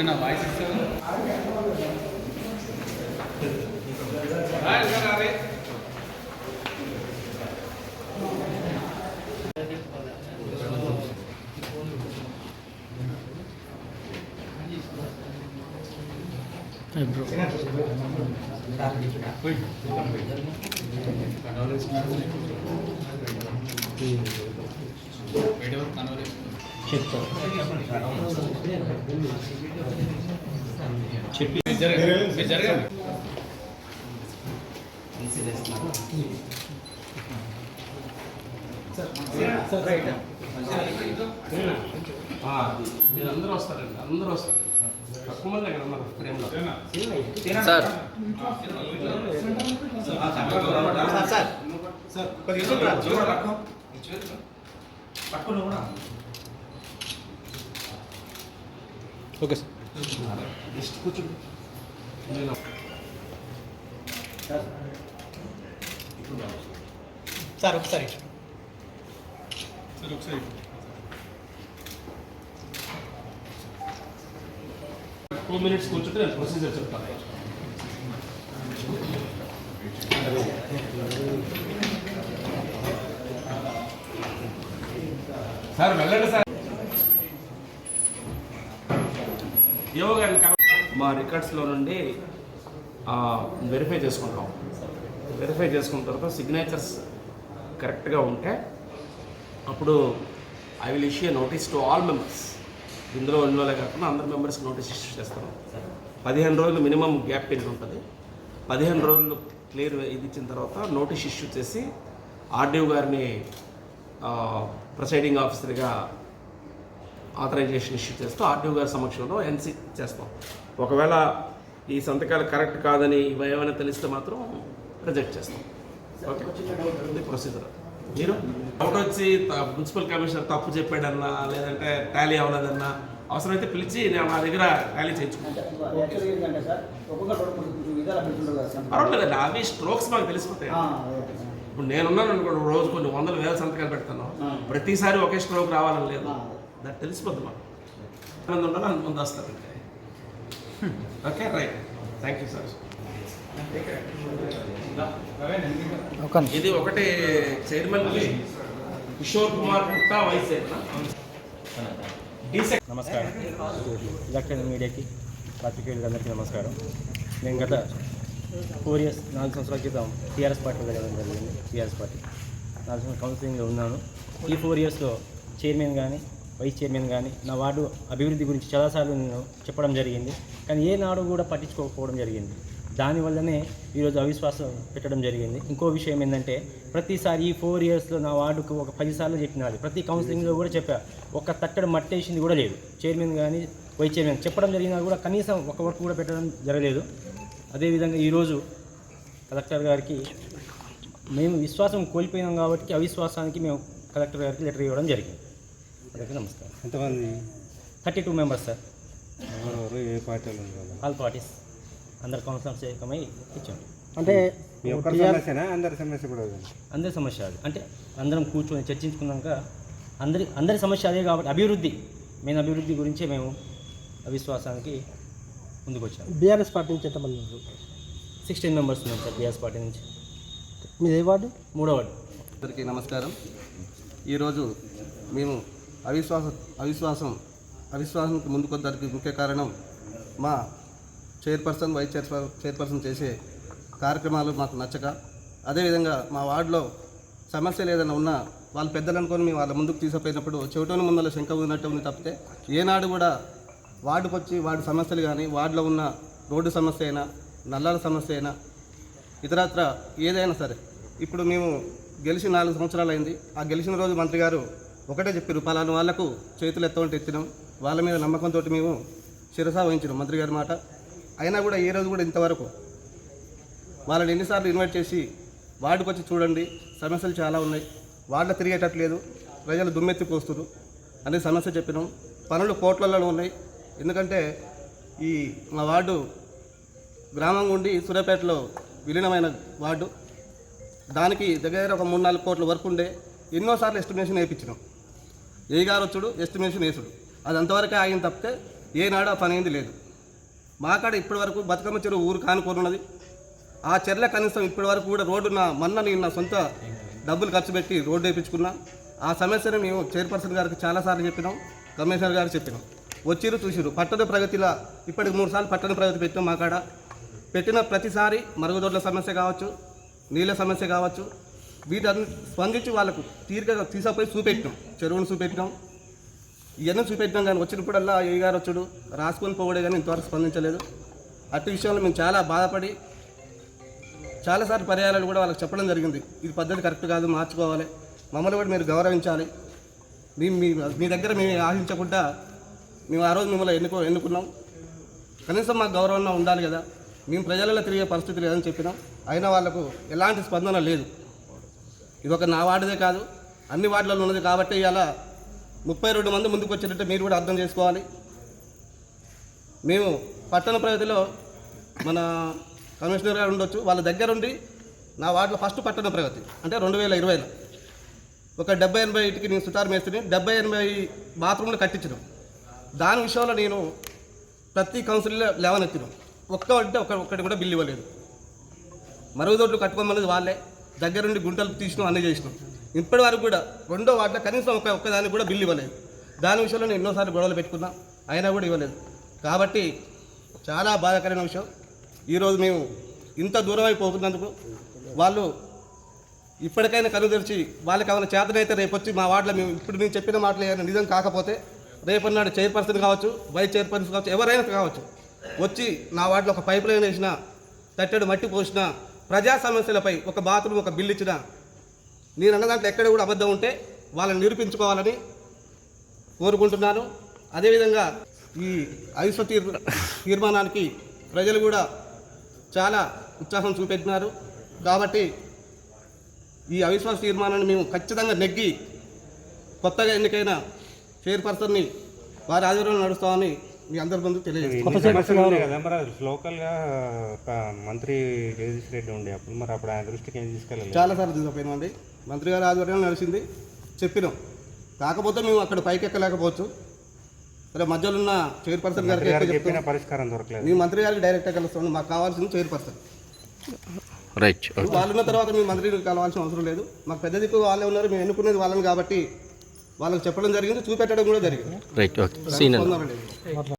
నా వాయిస్ ఇస్తాను చెప్పి జరగండి. మీరు అందరూ వస్తారండి, అందరూ వస్తారు. తక్కువ మంది దగ్గర ఉన్నారు ఫ్రేమ్లో. Sir okay sir. నెక్స్ట్ కూర్చోండి సార్. ఒకసారి 2 minutes కూర్చుంటే నేను ప్రొసీజర్ చెప్తాను. సార్ వెళ్ళండి సార్. ఏవో గారిని మా రికార్డ్స్లో నుండి వెరిఫై చేసుకుంటాం. వెరిఫై చేసుకున్న తర్వాత సిగ్నేచర్స్ కరెక్ట్గా ఉంటే అప్పుడు I will issue notice to all members. ఇందులో ఉన్నోళ్ళే కాకుండా అందరు మెంబర్స్కి నోటీస్ ఇష్యూ చేస్తాను. 15 రోజులు మినిమం గ్యాప్ పీరియడ్ ఉంటుంది. 15 రోజులు క్లియర్ ఇది ఇచ్చిన తర్వాత నోటీస్ ఇష్యూ చేసి ఆర్డీఓ గారిని ప్రిసైడింగ్ ఆఫీసర్గా ఆథరైజేషన్ ఇష్యూ చేస్తూ ఆర్డీఓ గారి సమక్షంలో ఎన్సీ చేస్తాం. ఒకవేళ ఈ సంతకాలు కరెక్ట్ కాదని ఏమైనా తెలిస్తే మాత్రం రిజెక్ట్ చేస్తాం. Okay, procedure. మీరు డౌట్ వచ్చి మున్సిపల్ కమిషనర్ తప్పు చెప్పాడన్నా లేదంటే టాలీ అవ్వలేదన్నా అవసరమైతే పిలిచి నేను మా దగ్గర టాలీ చేయించుకుంటాను. పర్వాలేదండి, అవి స్ట్రోక్స్ మాకు తెలిసిపోతాయి. ఇప్పుడు నేనున్నాను అనుకోండి, రోజు కొన్ని 100,000 సంతకాలు పెడతాను. ప్రతిసారి ఒకే స్ట్రోక్ రావాలని లేదు, దాన్ని తెలిసిపోద్ది మాకు. ఆనందం ఉండాలి, అంత ముందు వస్తారంటే. Okay, right, thank you sir. ఇది ఒకటి chairman Kishore Kumar Gupta, vice chairman. నమస్కారం. ఎలక్ట్రానిక్ మీడియాకి పాత్రికేయులందరికీ నమస్కారం. నేను గత 4 years 4 సంవత్సరాల క్రితం టీఆర్ఎస్ పార్టీలో వెళ్ళడం జరిగింది. టీఆర్ఎస్ పార్టీ 4 సంవత్సరాలు కౌన్సిలింగ్లో ఉన్నాను. ఈ 4 yearsలో చైర్మన్ కానీ వైస్ చైర్మన్ కానీ నా వార్డు అభివృద్ధి గురించి చాలాసార్లు నేను చెప్పడం జరిగింది. కానీ ఏనాడు కూడా పట్టించుకోకపోవడం జరిగింది. దానివల్లనే ఈరోజు అవిశ్వాసం పెట్టడం జరిగింది. ఇంకో విషయం ఏంటంటే ప్రతిసారి ఈ 4 yearsలో నా వార్డుకు ఒక 10 సార్లు చెప్పినారు. ప్రతి కౌన్సిలింగ్లో కూడా చెప్పా, ఒక్క తట్టడి మట్టేసింది కూడా లేదు. చైర్మన్ కానీ వైస్ చైర్మన్ చెప్పడం జరిగినా కూడా కనీసం ఒక వర్క్ కూడా పెట్టడం జరగలేదు. అదేవిధంగా ఈరోజు కలెక్టర్ గారికి మేము విశ్వాసం కోల్పోయినాం కాబట్టి అవిశ్వాసానికి మేము కలెక్టర్ గారికి లెటర్ ఇవ్వడం జరిగింది. అందరికీ నమస్కారం. ఎంతమంది? 32 members సార్. ఏ పార్టీలు? ఆల్ పార్టీస్, అందరు కౌన్సిలర్స్ ఏకమై ఇచ్చాం. అంటే మీ ఒక్కరి సమస్యనా అందరి సమస్య కూడా? అందరి సమస్య అది. అంటే అందరం కూర్చొని చర్చించుకున్నాక అందరి సమస్య అదే కాబట్టి అభివృద్ధి, మెయిన్ అభివృద్ధి గురించే మేము అవిశ్వాసానికి ముందుకు వచ్చాము. బీఆర్ఎస్ పార్టీ నుంచి ఎంతమంది? 16 members ఉన్నాం సార్ బీఆర్ఎస్ పార్టీ నుంచి. మీది ఏ వార్డు? 3వ వార్డు. అందరికీ నమస్కారం. ఈరోజు మేము అవిశ్వాసానికి ముందుకొద్దరికి ముఖ్య కారణం మా చైర్పర్సన్ వైస్ చైర్పర్సన్ చేసే కార్యక్రమాలు మాకు నచ్చక, అదేవిధంగా మా వార్డులో సమస్యలు ఏదైనా ఉన్నా వాళ్ళు పెద్దలు అనుకొని మేము వాళ్ళ ముందుకు తీసుకుపోయినప్పుడు చెవిటోని ముందర శంక ఉన్నట్టు ఉంది తప్పితే ఏనాడు కూడా వార్డుకు వచ్చి వార్డు సమస్యలు కానీ వార్డులో ఉన్న రోడ్డు సమస్య అయినా నల్లాల సమస్య అయినా ఇతరత్ర ఏదైనా సరే, ఇప్పుడు మేము గెలిచి 4 సంవత్సరాలు అయింది. ఆ గెలిచిన రోజు మంత్రి గారు ఒకటే చెప్పారు, పలానా వాళ్లకు చేతులు ఎత్తవంటే ఎత్తినాం, వాళ్ళ మీద నమ్మకంతో మేము శిరసా వహించినాం మంత్రి గారి మాట. అయినా కూడా ఏ రోజు కూడా ఇంతవరకు వాళ్ళని ఎన్నిసార్లు ఇన్వైట్ చేసి వార్డుకు వచ్చి చూడండి, సమస్యలు చాలా ఉన్నాయి, వార్డులో తిరిగేటట్లేదు, ప్రజలు దుమ్మెత్తిపోస్తున్నారు అనే సమస్య చెప్పినాం. పనులు కోట్లలో ఉన్నాయి. ఎందుకంటే ఈ మా వార్డు గ్రామం ఉండి సూర్యాపేటలో విలీనమైన వార్డు. దానికి దగ్గర ఒక 3-4 కోట్ల వరకు ఉండే. ఎన్నోసార్లు ఎస్టిమేషన్ వేయించినాం. ఏ గారు వచ్చుడు ఎస్టిమేషన్ వేసుడు, అది అంతవరకే ఆగిన తప్పితే ఏనాడు ఆ పని అయింది లేదు. మా కాడ ఇప్పటి వరకు బతుకమ్మ చెరువు ఊరు కానుకోనున్నది. ఆ చెర్ల కనీసం ఇప్పటి వరకు కూడా రోడ్డు నేను నా సొంత డబ్బులు ఖర్చు పెట్టి రోడ్డు వేయించుకున్నా. ఆ సమస్యను మేము చైర్పర్సన్ గారికి చాలాసార్లు చెప్పినాం, కమిషనర్ గారికి చెప్పినాం. వచ్చిరు చూసిరు. పట్టణ ప్రగతిలో ఇప్పటికి 3 సార్లు పట్టణ ప్రగతి పెట్టాం. మా కాడ పెట్టిన ప్రతిసారి మరుగుదొడ్ల సమస్య కావచ్చు, నీళ్ళ సమస్య కావచ్చు, వీటన్ని స్పందించి వాళ్ళకు తీరికగా తీసుకుపోయి చూపెట్టినాం. చెరువును చూపెట్టినాం, ఇవన్నీ చూపెట్టినాం. కానీ వచ్చినప్పుడల్లా ఏ గారు వచ్చాడు రాసుకొని పోవడే కానీ ఇంతవరకు స్పందించలేదు. అట్టి విషయంలో మేము చాలా బాధపడి చాలాసార్లు పర్యాయాలు కూడా వాళ్ళకి చెప్పడం జరిగింది. ఇది పద్ధతి కరెక్ట్ కాదు, మార్చుకోవాలి, మమ్మల్ని కూడా మీరు గౌరవించాలి. మీ దగ్గర మేము ఆశించకుండా మేము ఆ రోజు మిమ్మల్ని ఎన్నుకున్నాం. కనీసం మాకు గౌరవంగా ఉండాలి కదా, మేము ప్రజలలో తిరిగే పరిస్థితి లేదని చెప్పినాం. అయినా వాళ్ళకు ఎలాంటి స్పందన లేదు. ఇది ఒక నా వార్డుదే కాదు, అన్ని వార్డులలో ఉన్నది. కాబట్టి ఇలా 32 మంది ముందుకు వచ్చినట్టే మీరు కూడా అర్థం చేసుకోవాలి. మేము పట్టణ ప్రగతిలో మన కమిషనర్ గారు ఉండొచ్చు, వాళ్ళ దగ్గరుండి నా వార్డులో ఫస్ట్ పట్టణ ప్రగతి అంటే 2020లో ఒక 70-80 ఇంటికి నేను సుతారు మేస్త్రిని 70-80 బాత్రూమ్లు కట్టించడం. దాని విషయంలో నేను ప్రతి కౌన్సిల్లో లేవనెత్తినాం. ఒక్కటి కూడా బిల్లు ఇవ్వలేదు. మరుగుదొడ్లు కట్టుకోమన్నది వాళ్ళే, దగ్గరుండి గుంటలు తీసినాం, అన్నీ చేసినాం. ఇప్పటి వరకు కూడా 2వ వార్డులో కనీసం ఒక్కదానికి కూడా బిల్లు ఇవ్వలేదు. దాని విషయంలో నేను ఎన్నోసార్లు గొడవలు పెట్టుకున్నా, అయినా కూడా ఇవ్వలేదు. కాబట్టి చాలా బాధాకరమైన విషయం. ఈరోజు మేము ఇంత దూరం అయిపోతున్నందుకు వాళ్ళు ఇప్పటికైనా కను తెరిచి వాళ్ళకి ఏమైనా చేతనైతే రేపు వచ్చి మా వార్డులో మేము చెప్పిన మాటలు ఏమైనా నిజం కాకపోతే రేపన్నాడు చైర్పర్సన్ కావచ్చు, వైస్ చైర్పర్సన్ కావచ్చు, ఎవరైనా కావచ్చు, వచ్చి నా వార్డులో ఒక పైప్ లైన్ వేసినా, తట్టెడు మట్టి పోసినా, ప్రజా సమస్యలపై ఒక బాత్రూమ్ ఒక బిల్లు ఇచ్చినా, నేను అన్న దాంట్లో ఎక్కడ కూడా అబద్ధం ఉంటే వాళ్ళని నిరూపించుకోవాలని కోరుకుంటున్నాను. అదేవిధంగా ఈ అవిశ్వాస తీర్మానానికి ప్రజలు కూడా చాలా ఉత్సాహం చూపెట్టినారు. కాబట్టి ఈ అవిశ్వాస తీర్మానాన్ని మేము ఖచ్చితంగా నెగ్గి కొత్తగా ఎన్నికైన చైర్పర్సన్ని వారి ఆధ్వర్యంలో నడుస్తామని మీ అందరి ముందు తెలియజేస్తాం. లోకల్గా మంత్రి జగదీష్ రెడ్డి ఉండే అప్పుడు ఆయన దృష్టికి ఏం తీసుకెళ్ళాలి? చాలాసార్లు తీసుకుపోయినామండి. మంత్రి గారి ఆధ్వర్యంలో నడిచింది, చెప్పినాం. కాకపోతే మేము అక్కడ పైకెక్కలేకపోవచ్చు. సరే, మధ్యలో ఉన్న చైర్పర్సన్ గారికి చెప్పిన పరిష్కారం దొరకలేదు. మేము మంత్రి గారికి డైరెక్ట్గా కలుస్తాం. మాకు కావాల్సింది చైర్పర్సన్. రైట్. వాళ్ళు ఉన్న తర్వాత మేము మంత్రిని కలవాల్సిన అవసరం లేదు. మాకు పెద్ద దిక్కు వాళ్ళే ఉన్నారు, మేము ఎన్నుకునేది వాళ్ళని. కాబట్టి వాళ్ళకి చెప్పడం జరిగింది, చూపెట్టడం కూడా జరిగింది. రైట్.